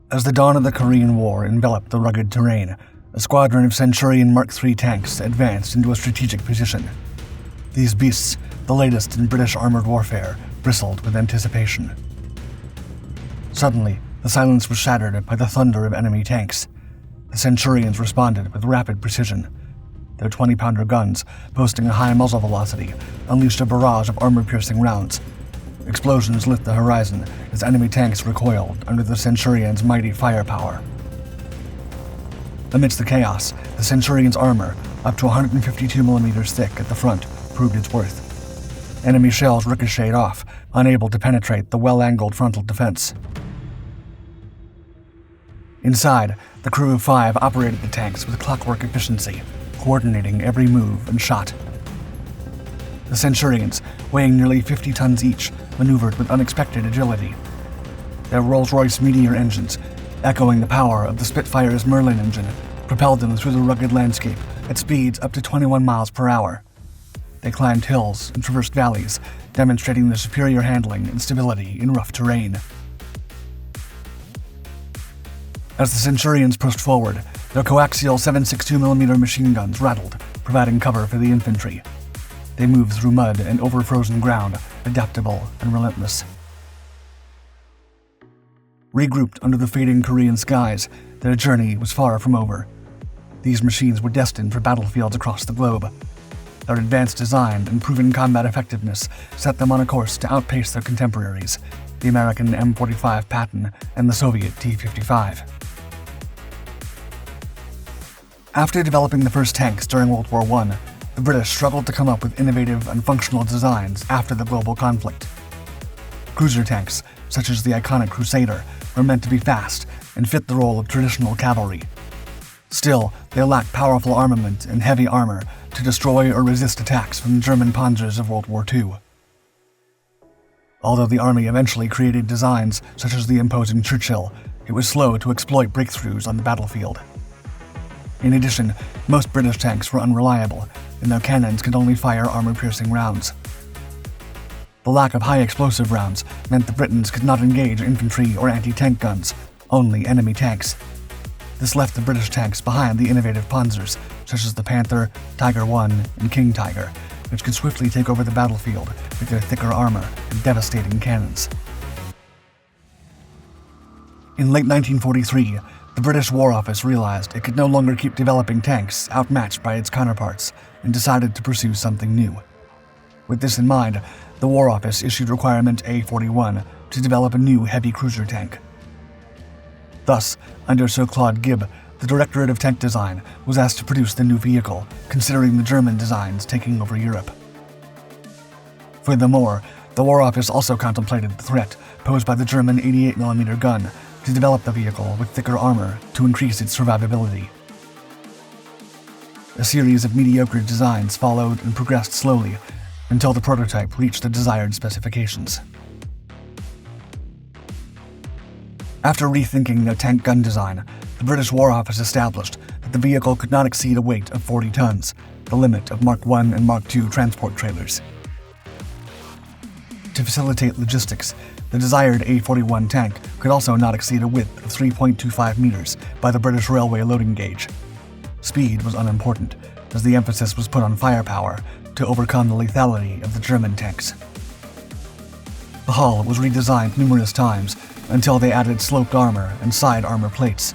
As the dawn of the Korean War enveloped the rugged terrain, a squadron of Centurion Mk tanks advanced into a strategic position. These beasts, the latest in British armored warfare, bristled with anticipation. Suddenly, the silence was shattered by the thunder of enemy tanks. The Centurions responded with rapid precision. Their 20-pounder guns, boasting a high muzzle velocity, unleashed a barrage of armor-piercing rounds. Explosions lit the horizon as enemy tanks recoiled under the Centurions' mighty firepower. Amidst the chaos, the Centurions' armor, up to 152mm thick at the front, proved its worth. Enemy shells ricocheted off, unable to penetrate the well-angled frontal defense. Inside, the crew of 5 operated the tanks with clockwork efficiency, coordinating every move and shot. The Centurions, weighing nearly 50 tons each, maneuvered with unexpected agility. Their Rolls-Royce Meteor engines, echoing the power of the Spitfire's Merlin engine, propelled them through the rugged landscape at speeds up to 21 miles per hour. They climbed hills and traversed valleys, demonstrating their superior handling and stability in rough terrain. As the Centurions pushed forward, their coaxial 7.62mm machine guns rattled, providing cover for the infantry. They moved through mud and over frozen ground, adaptable and relentless. Regrouped under the fading Korean skies, their journey was far from over. These machines were destined for battlefields across the globe. Their advanced design and proven combat effectiveness set them on a course to outpace their contemporaries, the American M45 Patton and the Soviet T-55. After developing the first tanks during World War I, the British struggled to come up with innovative and functional designs after the global conflict. Cruiser tanks, such as the iconic Crusader, were meant to be fast and fit the role of traditional cavalry. Still, they lacked powerful armament and heavy armor to destroy or resist attacks from the German panzers of World War II. Although the army eventually created designs such as the imposing Churchill, it was slow to exploit breakthroughs on the battlefield. In addition, most British tanks were unreliable, and their cannons could only fire armor-piercing rounds. The lack of high-explosive rounds meant the Britons could not engage infantry or anti-tank guns, only enemy tanks. This left the British tanks behind the innovative panzers, such as the Panther, Tiger I, and King Tiger, which could swiftly take over the battlefield with their thicker armor and devastating cannons. In late 1943, the British War Office realized it could no longer keep developing tanks outmatched by its counterparts and decided to pursue something new. With this in mind, the War Office issued Requirement A41 to develop a new heavy cruiser tank. Thus, under Sir Claude Gibb, the Directorate of Tank Design was asked to produce the new vehicle, considering the German designs taking over Europe. Furthermore, the War Office also contemplated the threat posed by the German 88mm gun to develop the vehicle with thicker armor to increase its survivability. A series of mediocre designs followed and progressed slowly until the prototype reached the desired specifications. After rethinking their tank gun design, the British War Office established that the vehicle could not exceed a weight of 40 tons, the limit of Mark I and Mark II transport trailers. To facilitate logistics, the desired A41 tank could also not exceed a width of 3.25 meters by the British railway loading gauge. Speed was unimportant, as the emphasis was put on firepower to overcome the lethality of the German tanks. The hull was redesigned numerous times until they added sloped armor and side armor plates.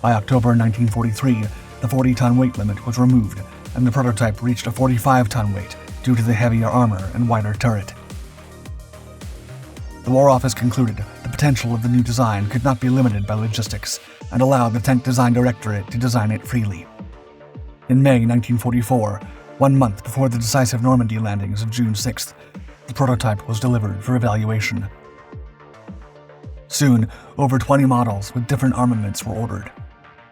By October 1943, the 40-ton weight limit was removed, and the prototype reached a 45-ton weight due to the heavier armor and wider turret. The War Office concluded the potential of the new design could not be limited by logistics and allowed the Tank Design Directorate to design it freely. In May 1944, 1 month before the decisive Normandy landings of June 6th, the prototype was delivered for evaluation. Soon, over 20 models with different armaments were ordered.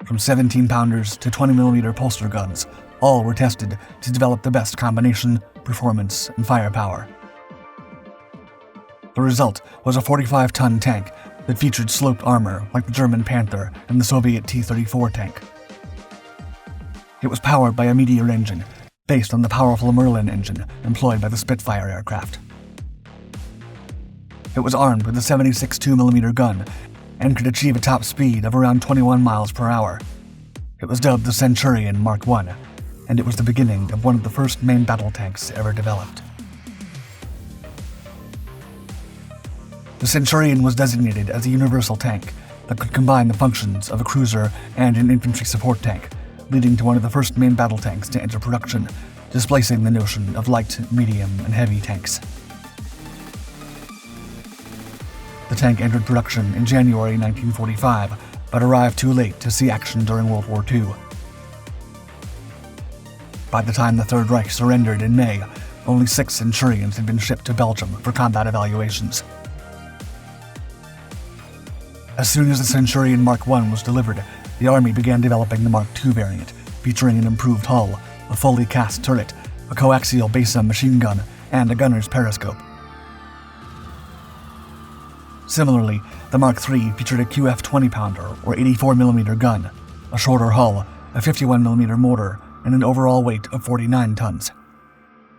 From 17-pounders to 20mm Pulsar guns, all were tested to develop the best combination, performance, and firepower. The result was a 45-ton tank that featured sloped armor like the German Panther and the Soviet T-34 tank. It was powered by a Meteor engine, based on the powerful Merlin engine employed by the Spitfire aircraft. It was armed with a 76 2mm gun and could achieve a top speed of around 21 miles per hour. It was dubbed the Centurion Mk, and it was the beginning of one of the first main battle tanks ever developed. The Centurion was designated as a universal tank that could combine the functions of a cruiser and an infantry support tank, leading to one of the first main battle tanks to enter production, displacing the notion of light, medium, and heavy tanks. The tank entered production in January 1945, but arrived too late to see action during World War II. By the time the Third Reich surrendered in May, only 6 Centurions had been shipped to Belgium for combat evaluations. As soon as the Centurion Mk was delivered, the Army began developing the Mark II variant, featuring an improved hull, a fully cast turret, a coaxial base machine gun, and a gunner's periscope. Similarly, the Mark III featured a QF 20-pounder or 84mm gun, a shorter hull, a 51mm mortar, and an overall weight of 49 tons.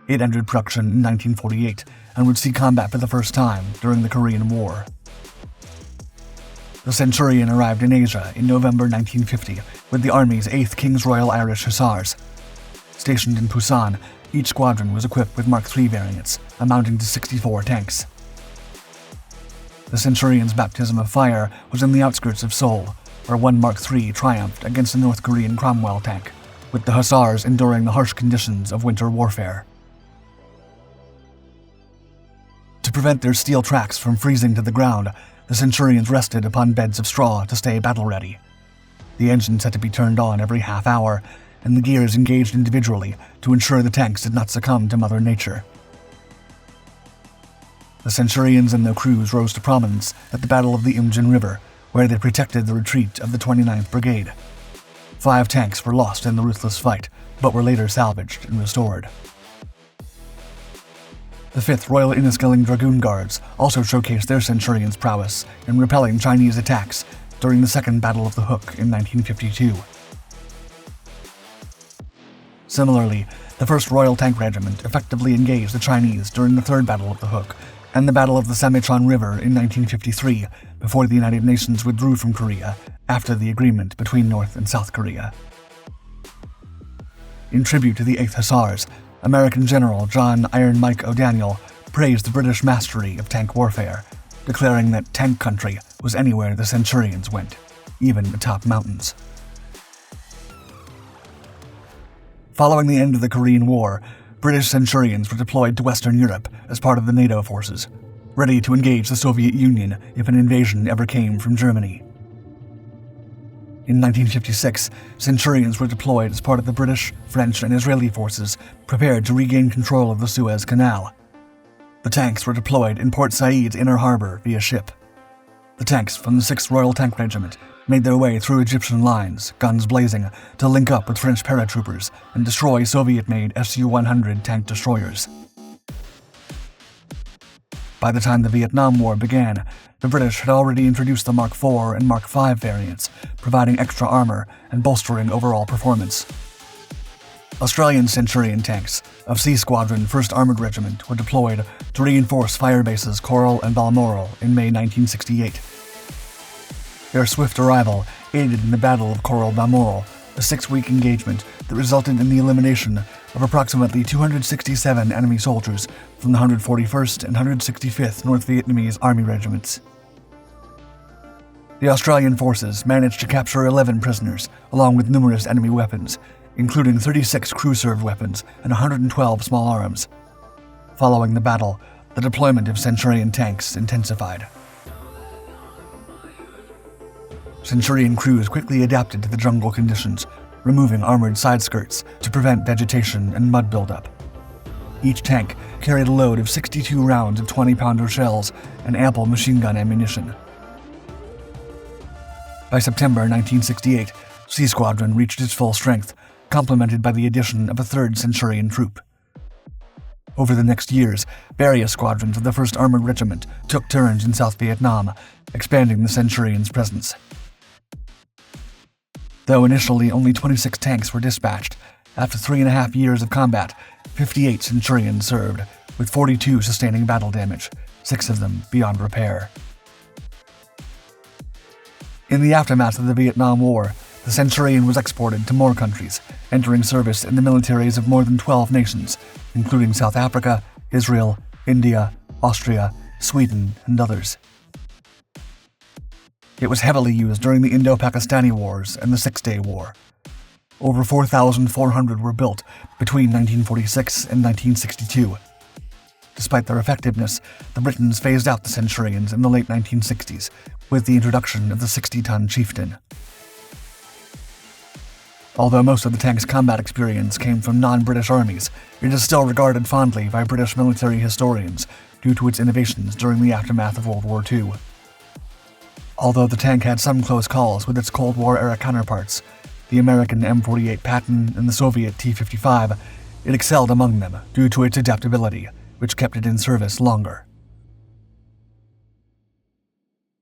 It entered production in 1948 and would see combat for the first time during the Korean War. The Centurion arrived in Asia in November 1950 with the Army's 8th King's Royal Irish Hussars. Stationed in Busan, each squadron was equipped with Mark III variants, amounting to 64 tanks. The Centurion's baptism of fire was in the outskirts of Seoul, where one Mark III triumphed against the North Korean Cromwell tank, with the Hussars enduring the harsh conditions of winter warfare. To prevent their steel tracks from freezing to the ground, the Centurions rested upon beds of straw to stay battle-ready. The engines had to be turned on every half hour, and the gears engaged individually to ensure the tanks did not succumb to Mother Nature. The Centurions and their crews rose to prominence at the Battle of the Imjin River, where they protected the retreat of the 29th Brigade. 5 tanks were lost in the ruthless fight, but were later salvaged and restored. The 5th Royal Inniskilling Dragoon Guards also showcased their Centurions' prowess in repelling Chinese attacks during the Second Battle of the Hook in 1952. Similarly, the 1st Royal Tank Regiment effectively engaged the Chinese during the Third Battle of the Hook and the Battle of the Samechon River in 1953, before the United Nations withdrew from Korea after the agreement between North and South Korea. In tribute to the 8th Hussars, American General John Iron Mike O'Daniel praised the British mastery of tank warfare, declaring that tank country was anywhere the Centurions went, even atop mountains. Following the end of the Korean War, British Centurions were deployed to Western Europe as part of the NATO forces, ready to engage the Soviet Union if an invasion ever came from Germany. In 1956, Centurions were deployed as part of the British, French, and Israeli forces prepared to regain control of the Suez Canal. The tanks were deployed in Port Said's inner harbor via ship. The tanks from the 6th Royal Tank Regiment made their way through Egyptian lines, guns blazing, to link up with French paratroopers and destroy Soviet-made Su-100 tank destroyers. By the time the Vietnam War began, the British had already introduced the Mark IV and Mark V variants, providing extra armor and bolstering overall performance. Australian Centurion tanks of C Squadron 1st Armoured Regiment were deployed to reinforce fire bases Coral and Balmoral in May 1968. Their swift arrival aided in the Battle of Coral Balmoral, a 6-week engagement that resulted in the elimination of approximately 267 enemy soldiers from the 141st and 165th North Vietnamese Army regiments. The Australian forces managed to capture 11 prisoners, along with numerous enemy weapons, including 36 crew-served weapons and 112 small arms. Following the battle, the deployment of Centurion tanks intensified. Centurion crews quickly adapted to the jungle conditions, removing armored side skirts to prevent vegetation and mud buildup. Each tank carried a load of 62 rounds of 20-pounder shells and ample machine gun ammunition. By September 1968, C Squadron reached its full strength, complemented by the addition of a 3rd Centurion troop. Over the next years, various squadrons of the 1st Armored Regiment took turns in South Vietnam, expanding the Centurion's presence. Though initially only 26 tanks were dispatched, after 3.5 years of combat, 58 Centurions served, with 42 sustaining battle damage, 6 of them beyond repair. In the aftermath of the Vietnam War, the Centurion was exported to more countries, entering service in the militaries of more than 12 nations, including South Africa, Israel, India, Austria, Sweden, and others. It was heavily used during the Indo-Pakistani Wars and the Six-Day War. Over 4,400 were built between 1946 and 1962. Despite their effectiveness, the Britons phased out the Centurions in the late 1960s with the introduction of the 60-ton Chieftain. Although most of the tank's combat experience came from non-British armies, it is still regarded fondly by British military historians due to its innovations during the aftermath of World War II. Although the tank had some close calls with its Cold War-era counterparts, the American M48 Patton and the Soviet T-55, it excelled among them due to its adaptability, which kept it in service longer.